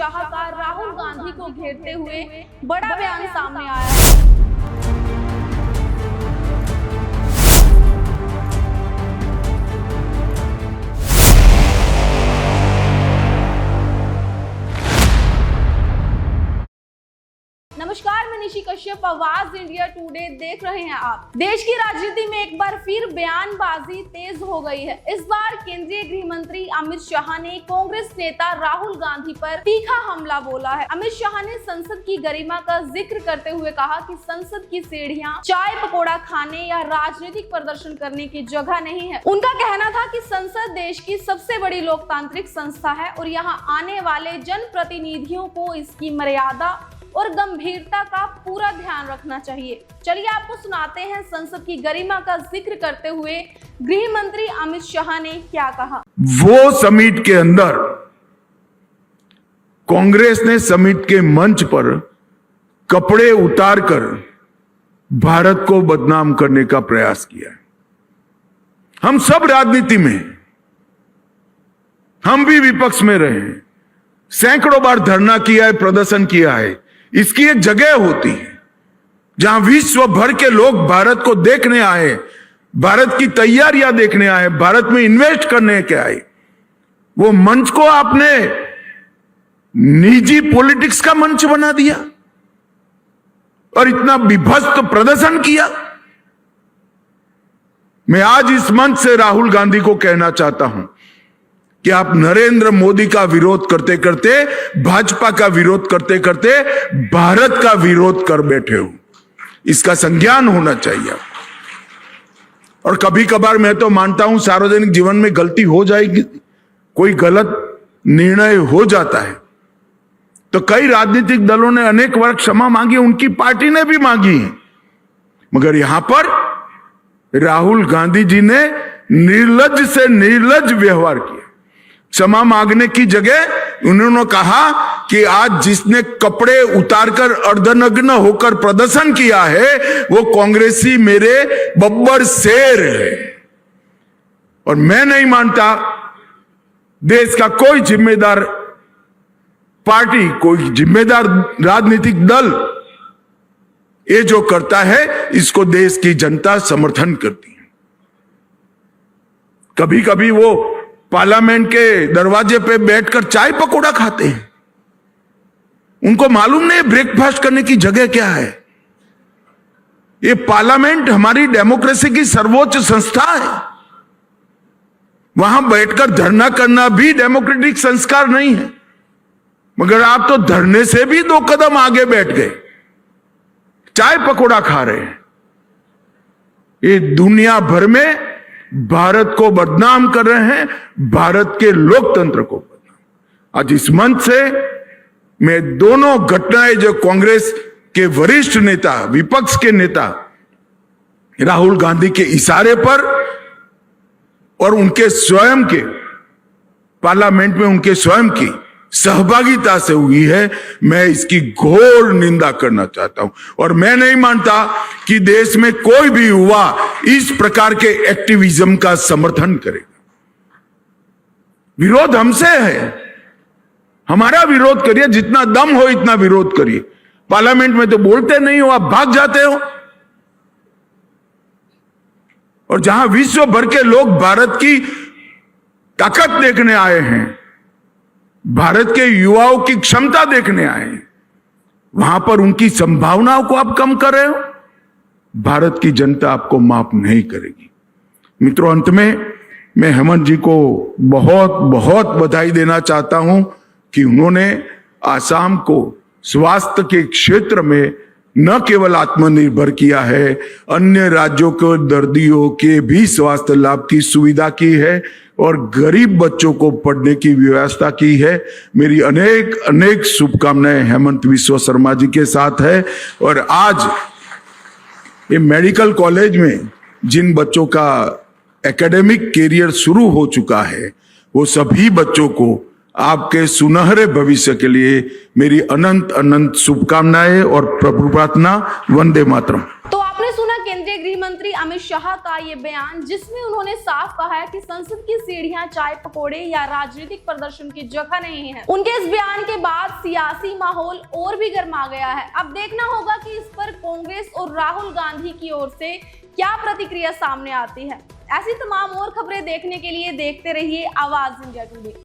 शाह का राहुल गांधी को घेरते हुए बड़ा बयान सामने आया है। नमस्कार, मैं निशी कश्यप, आवाज इंडिया टुडे देख रहे हैं आप। देश की राजनीति में एक बार फिर बयानबाजी तेज हो गई है। इस बार केंद्रीय गृह मंत्री अमित शाह ने कांग्रेस नेता राहुल गांधी पर तीखा हमला बोला है। अमित शाह ने संसद की गरिमा का जिक्र करते हुए कहा कि संसद की सीढ़ियां चाय पकौड़ा खाने या राजनीतिक प्रदर्शन करने की जगह नहीं है। उनका कहना था कि संसद देश की सबसे बड़ी लोकतांत्रिक संस्था है और यहाँ आने वाले जनप्रतिनिधियों को इसकी मर्यादा और गंभीरता का पूरा ध्यान रखना चाहिए। चलिए आपको सुनाते हैं संसद की गरिमा का जिक्र करते हुए गृह मंत्री अमित शाह ने क्या कहा। वो समिट के अंदर कांग्रेस ने समिट के मंच पर कपड़े उतारकर भारत को बदनाम करने का प्रयास किया है। हम सब राजनीति में, हम भी विपक्ष में रहे हैं, सैकड़ों बार धरना किया है, प्रदर्शन किया है। इसकी एक जगह होती है जहां विश्व भर के लोग भारत को देखने आए, भारत की तैयारियां देखने आए, भारत में इन्वेस्ट करने के आए। वो मंच को आपने निजी पॉलिटिक्स का मंच बना दिया और इतना विभत्स प्रदर्शन किया। मैं आज इस मंच से राहुल गांधी को कहना चाहता हूं कि आप नरेंद्र मोदी का विरोध करते करते, भाजपा का विरोध करते करते भारत का विरोध कर बैठे हो। इसका संज्ञान होना चाहिए। और कभी कभार मैं तो मानता हूं सार्वजनिक जीवन में गलती हो जाएगी, कोई गलत निर्णय हो जाता है तो कई राजनीतिक दलों ने अनेक बार क्षमा मांगी, उनकी पार्टी ने भी मांगी है। मगर यहां पर राहुल गांधी जी ने निर्लज से निर्लज व्यवहार किया। क्षमा मांगने की जगह उन्होंने कहा कि आज जिसने कपड़े उतारकर अर्धनग्न होकर प्रदर्शन किया है वो कांग्रेसी मेरे बब्बर शेर है। और मैं नहीं मानता देश का कोई जिम्मेदार पार्टी, कोई जिम्मेदार राजनीतिक दल ये जो करता है इसको देश की जनता समर्थन करती है। कभी कभी वो पार्लियामेंट के दरवाजे पे बैठकर चाय पकौड़ा खाते हैं। उनको मालूम नहीं ब्रेकफास्ट करने की जगह क्या है। ये पार्लियामेंट हमारी डेमोक्रेसी की सर्वोच्च संस्था है। वहां बैठकर धरना करना भी डेमोक्रेटिक संस्कार नहीं है। मगर आप तो धरने से भी 2 कदम आगे बैठ गए, चाय पकौड़ा खा रहे हैं। ये दुनिया भर में भारत को बदनाम कर रहे हैं, भारत के लोकतंत्र को बदनाम। आज इस मंच से मैं दोनों घटनाएं जो कांग्रेस के वरिष्ठ नेता, विपक्ष के नेता राहुल गांधी के इशारे पर और उनके स्वयं के पार्लियामेंट में उनके स्वयं की सहभागिता से हुई है, मैं इसकी घोर निंदा करना चाहता हूं। और मैं नहीं मानता कि देश में कोई भी युवा इस प्रकार के एक्टिविज्म का समर्थन करेगा। विरोध हमसे है, हमारा विरोध करिए, जितना दम हो इतना विरोध करिए। पार्लियामेंट में तो बोलते नहीं हो, आप भाग जाते हो। और जहां विश्व भर के लोग भारत की ताकत देखने आए हैं, भारत के युवाओं की क्षमता देखने आए, वहां पर उनकी संभावनाओं को आप कम कर रहे हो। भारत की जनता आपको माफ नहीं करेगी। मित्रों, अंत में मैं हेमंत जी को बहुत बहुत बधाई देना चाहता हूं कि उन्होंने आसाम को स्वास्थ्य के क्षेत्र में न केवल आत्मनिर्भर किया है, अन्य राज्यों के दर्दियों के भी स्वास्थ्य लाभ की सुविधा की है और गरीब बच्चों को पढ़ने की व्यवस्था की है। मेरी अनेक अनेक शुभकामनाएं हेमंत विश्व शर्मा जी के साथ है। और आज ये मेडिकल कॉलेज में जिन बच्चों का एकेडमिक कैरियर शुरू हो चुका है, वो सभी बच्चों को आपके सुनहरे भविष्य के लिए मेरी अनंत अनंत शुभकामनाएं और प्रभु प्रार्थना। वंदे मातरम। तो आपने सुना केंद्रीय केंद्रीय गृह मंत्री अमित शाह का ये बयान, जिसमें उन्होंने साफ कहा है कि संसद की सीढ़ियां चाय पकौड़े या राजनीतिक प्रदर्शन की जगह नहीं है। उनके इस बयान के बाद सियासी माहौल और भी गर्मा गया है। अब देखना होगा कि इस पर कांग्रेस और राहुल गांधी की ओर से क्या प्रतिक्रिया सामने आती है। ऐसी तमाम और खबरें देखने के लिए देखते रहिए आवाज इंडिया टुडे।